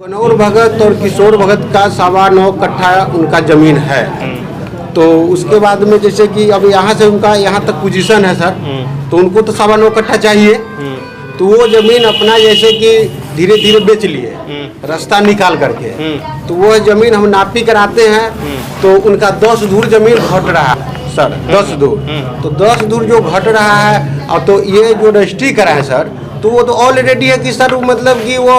Knorr भगत और किशोर भगत का 9.25 कट्ठा उनका जमीन है। तो उसके बाद में जैसे कि अब यहाँ से उनका यहाँ तक पोजीशन है सर, तो उनको तो 9.25 कट्ठा चाहिए। तो वो जमीन अपना जैसे कि धीरे धीरे बेच लिए रास्ता निकाल करके। तो वो जमीन हम नापी कराते हैं तो उनका 10 धूर जमीन घट रहा है सर, 10 धूर। तो 10 धूर जो घट रहा है और तो ये जो रजिस्ट्री करा है सर, तो वो तो ऑलरेडी है कि सर मतलब कि वो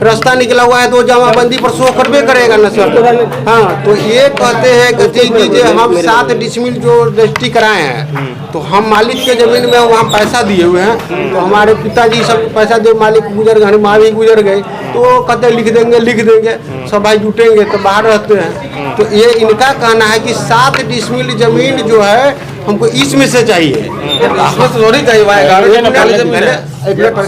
रास्ता निकला हुआ है तो जमाबंदी पर शो करबे करेगा ना सर। हाँ, तो ये कहते हैं कि जो हम 7 डिसमिल जो रजिस्ट्री कराए हैं तो हम मालिक के जमीन में वहाँ पैसा दिए हुए हैं। तो हमारे पिताजी सब पैसा दे, मालिक गुजर गए, माँ भी गुजर गए, तो कहते लिख देंगे सब भाई जुटेंगे तो बाहर रहते हैं। तो ये इनका कहना है कि 7 डिसमिल जमीन जो है हमको इसमें से चाहिए, इसमें से थोड़ी चाहिए।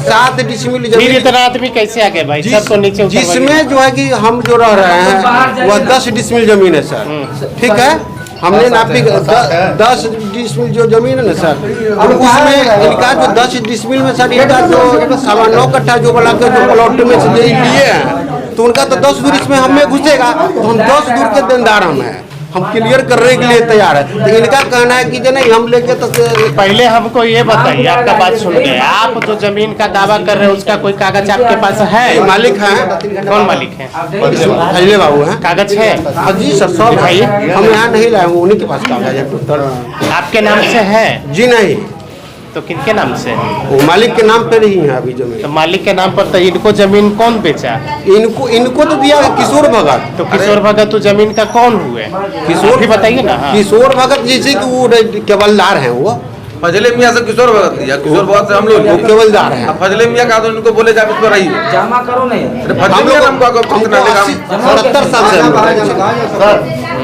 7 डिसमिल जमीन इतना आदमी कैसे आ गए भाई? सबको नीचे जिसमें जो है कि हम जो रह रहे हैं वह 10 डिसमिल जमीन है सर, ठीक है। हमने नापी 10 डिसमिल जो जमीन है ना सर, और उसमें इनका जो 10 डिसमिल में सर इनका जो 9.25 कट्ठा जो वाला के जो प्लॉट में से लिए हैं, तो उनका तो 10 दूर इसमें हमें घुसेगा, तो हम 10 दूर के देनदार हम क्लियर करने के लिए तैयार है। तो इनका कहना है कि जो नहीं हम लेके तो पहले हमको ये बताइए, आपका बात सुन गए, आप जो जमीन का दावा कर रहे हैं उसका कोई कागज आपके पास है? मालिक है। कौन मालिक है? फजले बाबू है। कागज है? जी सर, सब भाई हम यहाँ नहीं लाए, उन्हीं के पास कागज है। आपके नाम से है? जी नहीं। तो किनके नाम से? वो मालिक के नाम पर ही है अभी जमीन। तो मालिक के नाम पर तो इनको जमीन कौन बेचा? इनको तो दिया किशोर भगत। तो किशोर भगत तो जमीन का कौन हुए? किशोर भी बताइए ना। हाँ। किशोर भगत जैसे कि वो केवलदार है, वो फजले मियाँ से किशोर भगत दिया, किशोर भगत से हम लोग केवलदार है। फजले मियाँ का तो इनको बोले जाए इस पर रही जमा करो नहीं। फजले मियाँ हमको 70 साल से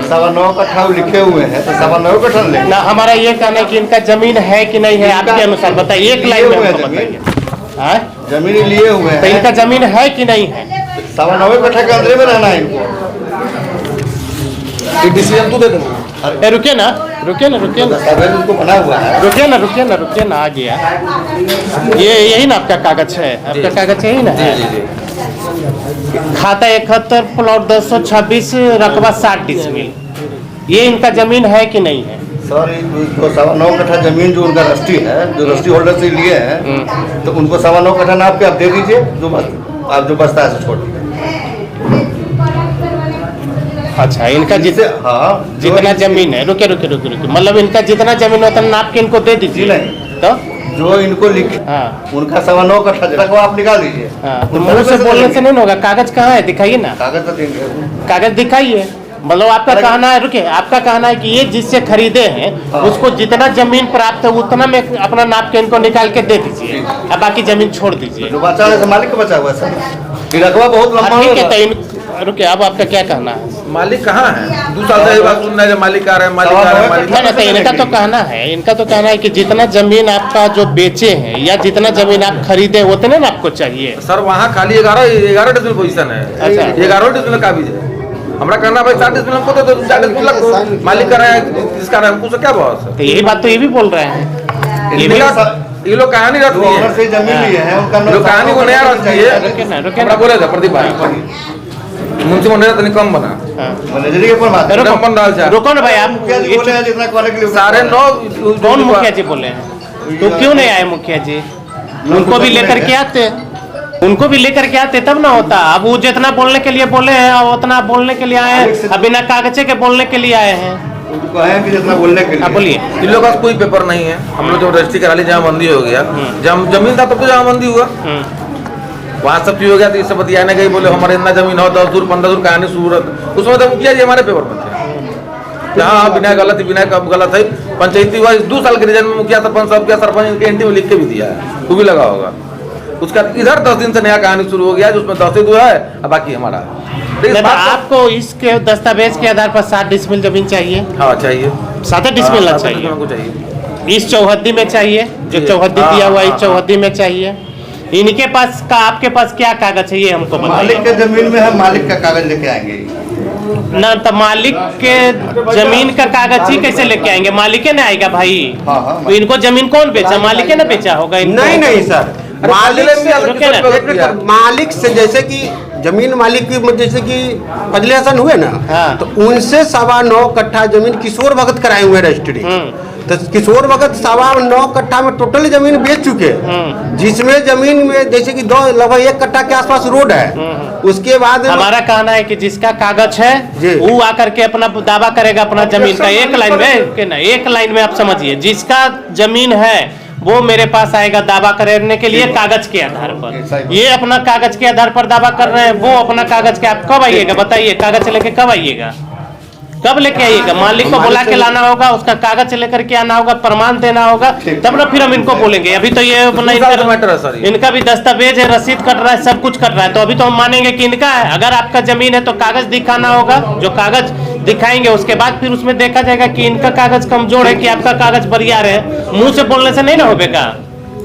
9.25 कट्ठा लिखे हुए हैं, तो 9.25 कट्ठा ले ना। हमारा ये कहना है कि इनका जमीन है कि नहीं है, आपके अनुसार बताइए, एक लाइन में हमको बताइए। जमीन लिए हुए हैं, तो इनका जमीन है कि नहीं है? 9.25 कट्ठा के अंदर में रहना है इनको। डिसीजन तू दे देना। रुकिए ना। उनको बना हुआ है। रुकिए ना, आ गया। ये यही ना आपका कागज है? आपका कागज यही ना है? खाता 71 प्लॉट 226 रकबा 60 डिसमिल, ये इनका जमीन है कि नहीं है? सर जो 9.25 कट्ठा जमीन जो उनका रजिस्ट्री है, जो रजिस्ट्री होल्डर से लिए हैं, तो उनको 9.25 कट्ठा नाप के आप दे दीजिए, जो बचता है छोड़ दीजिए। अच्छा, इनका जितना जमीन है, रुके मतलब इनका जितना जमीन होता है नाप के इनको दे दीजिए। तो जो इनको लिखे उनका 9.25 कट्ठा तक आप निकाल दीजिए। तो मुँह से बोलने से नहीं होगा, कागज कहाँ है? दिखाइए ना। कागज तो देंगे, कागज दिखाइए। मतलब आपका कहना है, रुके, आपका कहना है कि ये जिससे खरीदे हैं उसको जितना जमीन प्राप्त है उतना में अपना नाप के इनको निकाल के दे दीजिए, अब बाकी जमीन छोड़ दीजिए। जो बचा है मालिक का बचा हुआ है सर, ये रकबा बहुत लंबा ठीक है। तो रुके, अब आपका क्या कहना है? मालिक कहाँ है? 2 साल से ये बात सुन रहे हैं, मालिक आ रहे हैं, मालिक आ रहे हैं, मालिक। नहीं, इनका तो कहना है कि जितना जमीन आपका जो बेचे हैं या जितना जमीन आप खरीदे उतने ना आपको चाहिए। सर वहाँ खाली 11 डिसमिल पोजीशन है। अच्छा, 11 डिसमिल काबिज है। हमारा कहना भाई 60 डिसमिल हमको तो 40 मालिक कर रहे हैं, जिसका रहा है हमको क्या बहुत है। तो यही बात तो ये भी बोल रहे हैं। ये लोग कहानी रखती है, जमीन लिए है उनका लोग कहानी को नया रखती है। रुके बोले था प्रदीप भाई मुंशी मंडल तनी कम बना मैनेजर के ऊपर बात कम बन रहा है। रुको ना भाई, आप बोले हैं जितना करने के लिए 9.5 कौन मुखिया जी बोले हैं? तो क्यों नहीं आए मुखिया जी? उनको भी लेकर के आते, तब ना होता। अब वो जितना बोलने के लिए बोले हैं उतना बोलने के लिए आए हैं, अब बिना कागजे के बोलने के लिए आए हैं। उनको है कि जितना बोलने के लिए। आप बोलिए। इन लोगों का कोई पेपर नहीं है। हम लोग जब रजिस्ट्री करा ली, जमाबंदी हो गया, जब जमीन था तब तो जमाबंदी हुआ, वहाँ सब चीज हो गया। तो ये सब बतियाने गई, बोले हमारे इतना जमीन हो 10 दूर 15 दूर कहानी सूरत, उसमें तो मुखिया जी हमारे पेपर में थे। हाँ, बिना गलत है। पंचायती हुआ 2 साल के रिजन में मुखिया सरपंच सब क्या सरपंच इनके एंटी में लिख के भी दिया है, वो भी लगा होगा। उसका इधर 10 दिन से नया कहानी शुरू हो गया, जिसमें 10 ही 2 है और बाकी हमारा। आपको इसके दस्तावेज के आधार पर 7 डिसमिल जमीन चाहिए? हाँ चाहिए, 7 डिसमिल चाहिए। इस चौहद्दी में चाहिए, जो चौहद्दी दिया हुआ इस चौहद्दी में चाहिए। इनके पास का आपके पास क्या कागज है ये हमको बताइए। मालिक के जमीन में है, मालिक का कागज लेके आएंगे ना। तो मालिक के जमीन का कागज ही कैसे लेके आएंगे? मालिक ने आएगा भाई। तो इनको जमीन कौन बेचा? मालिक ने बेचा होगा? नहीं सर, मालिक से जैसे कि जमीन मालिक की जैसे कि फजले हसन हुए ना, हाँ। तो उनसे 9.25 कट्ठा जमीन किशोर भगत कराए हुए रजिस्ट्री। तो किशोर भगत 9.25 कट्ठा में टोटल जमीन बेच चुके हैं, जिसमें जमीन में जैसे कि लगभग 1 कट्ठा के आसपास रोड है। उसके बाद हमारा कहना है कि जिसका कागज है वो आकर के अपना दावा करेगा अपना जमीन का, एक लाइन में कि नहीं, एक लाइन में आप समझिए, जिसका जमीन है वो मेरे पास आएगा दावा करने के लिए कागज के आधार पर। ये अपना कागज के आधार पर दावा कर रहे हैं, वो अपना कागज के। आप कब आइएगा बताइए, कागज लेके कब आइएगा, कब लेके आइएगा? मालिक को बुला के लाना होगा, उसका कागज लेकर के आना होगा, प्रमाण देना होगा, तब ना फिर हम इनको बोलेंगे। अभी तो ये अपना इनका भी दस्तावेज है, रसीद कट रहा है, सब कुछ कट रहा है, तो अभी तो हम मानेंगे कि इनका है। अगर आपका जमीन है तो कागज दिखाना होगा, जो कागज दिखाएंगे उसके बाद फिर उसमें देखा जाएगा कि इनका कागज कमजोर है कि आपका कागज बरियार है। मुंह से बोलने से नहीं ना होगा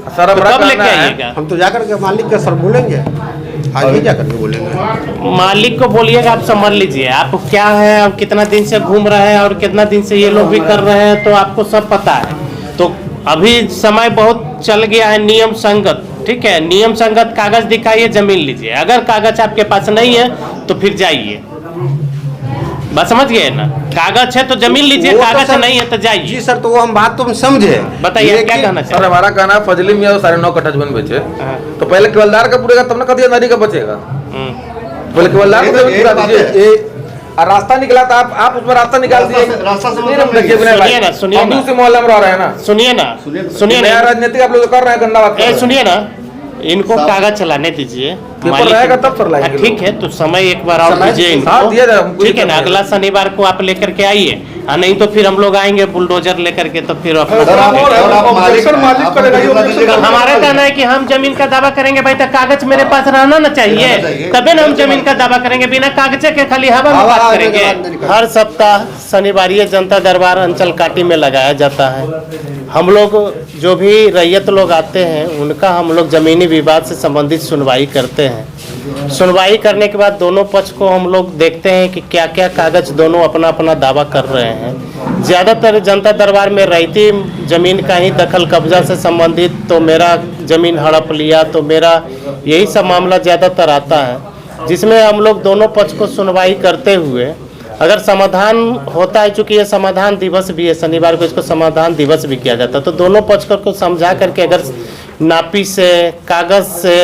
सर, कब लेके आइएगा? हम तो जाकर के मालिक का सर बोलेंगे, आज ही जाकर के बोलेंगे। मालिक को बोलिएगा, आप समझ लीजिए आप क्या है, आप कितना दिन से घूम रहे हैं और कितना दिन से ये लोग भी कर रहे हैं, तो आपको सब पता है। तो अभी समय बहुत चल गया है नियम संगत, ठीक है, नियम संगत कागज दिखाइए, जमीन लीजिए। अगर कागज आपके पास नहीं है तो फिर जाइए, बस समझ गए ना, कागज है तो जमीन लीजिए, कागज नहीं है तो जाइए। जी सर, तो वो हम बात तो हम समझे, बताइए क्या कहना सर। चाहिए? हमारा कहना है फजली मियाँ 9.5 कट्ठा जमीन बेचे तो पहले केवलदार का पूरेगा, तब ना कभी नदी का बचेगा। पहले केवलदार को पूरा दीजिए, और रास्ता निकला तो आप उसमें रास्ता निकाल दिए। सुनिए ना, दूसरे मोहल्ले में रह रहे हैं ना, सुनिए ना, राजनीतिक आप लोग कर रहे हैं, गंदा बात। सुनिए ना, इनको कागज चलाने दीजिए, पेपर रहेगा तब कर लाएंगे। ठीक है, तो समय एक बार और दीजिए इनको, ठीक है ना। अगला शनिवार को आप लेकर के आइए, नहीं तो फिर हम लोग आएंगे बुलडोजर लेकर के, तो फिर हमारा कहना है कि हम जमीन का दावा करेंगे भाई, तो कागज मेरे पास रहना ना चाहिए, तभी ना हम जमीन का दावा करेंगे। बिना कागज के खाली हवा में बात करेंगे। हर सप्ताह शनिवार जनता दरबार अंचल काटी में लगाया जाता है। हम लोग जो भी रैयत लोग आते हैं उनका हम लोग जमीनी विवाद से संबंधित सुनवाई करते हैं। सुनवाई करने के बाद दोनों पक्ष को हम लोग देखते हैं कि क्या क्या कागज दोनों अपना अपना दावा कर रहे हैं। ज़्यादातर जनता दरबार में रैयती ज़मीन का ही दखल कब्जा से संबंधित, तो मेरा ज़मीन हड़प लिया, तो मेरा यही सब मामला ज़्यादातर आता है, जिसमें हम लोग दोनों पक्ष को सुनवाई करते हुए अगर समाधान होता है, चूँकि ये समाधान दिवस भी है, शनिवार को इसको समाधान दिवस भी किया जाता है, तो दोनों पक्ष को समझा करके अगर नापी से, कागज़ से,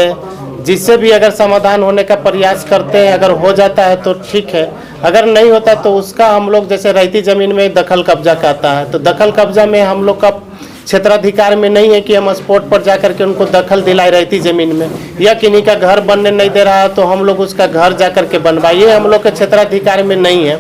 जिससे भी अगर समाधान होने का प्रयास करते हैं, अगर हो जाता है तो ठीक है, अगर नहीं होता तो उसका हम लोग जैसे रैयती ज़मीन में दखल कब्जा कहता है, तो दखल कब्जा में हम लोग का क्षेत्राधिकार में नहीं है कि हम स्पॉट पर जाकर के उनको दखल दिलाए रैयती ज़मीन में, या किन्हीं का घर बनने नहीं दे रहा है तो हम लोग उसका घर जाकर के बनवाइए, हम लोग के क्षेत्राधिकार में नहीं है।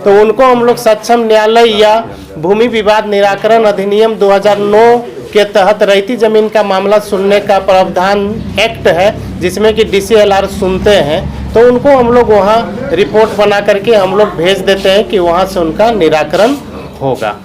तो उनको हम लोग सक्षम न्यायालय या भूमि विवाद निराकरण अधिनियम 2009 के तहत रैयती ज़मीन का मामला सुनने का प्रावधान एक्ट है, जिसमें कि DCLR सुनते हैं, तो उनको हम लोग वहाँ रिपोर्ट बना करके हम लोग भेज देते हैं कि वहाँ से उनका निराकरण होगा।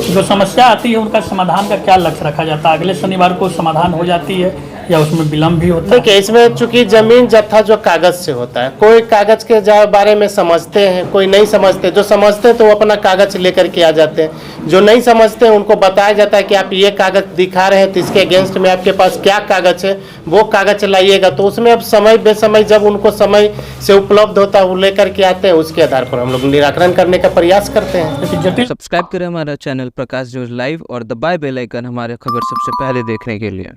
जो समस्या आती है उनका समाधान का क्या लक्ष्य रखा जाता है? अगले शनिवार को समाधान हो जाती है या उसमें विलम्ब भी होता है? देखिए, इसमें चूंकि जमीन जत्था जो कागज से होता है, कोई कागज के बारे में समझते हैं, कोई नहीं समझते। जो समझते हैं तो वो अपना कागज लेकर के आ जाते हैं, जो नहीं समझते हैं उनको बताया जाता है कि आप ये कागज दिखा रहे हैं तो इसके अगेंस्ट में आपके पास क्या कागज है, वो कागज लाइएगा। तो उसमें अब समय बेसमय जब उनको समय से उपलब्ध होता है वो लेकर के आते हैं, उसके आधार पर हम लोग निराकरण करने का प्रयास करते हैं। सब्सक्राइब करें हमारा चैनल प्रकाश न्यूज़ लाइव और दबाए बेल आइकन हमारे खबर सबसे पहले देखने के लिए।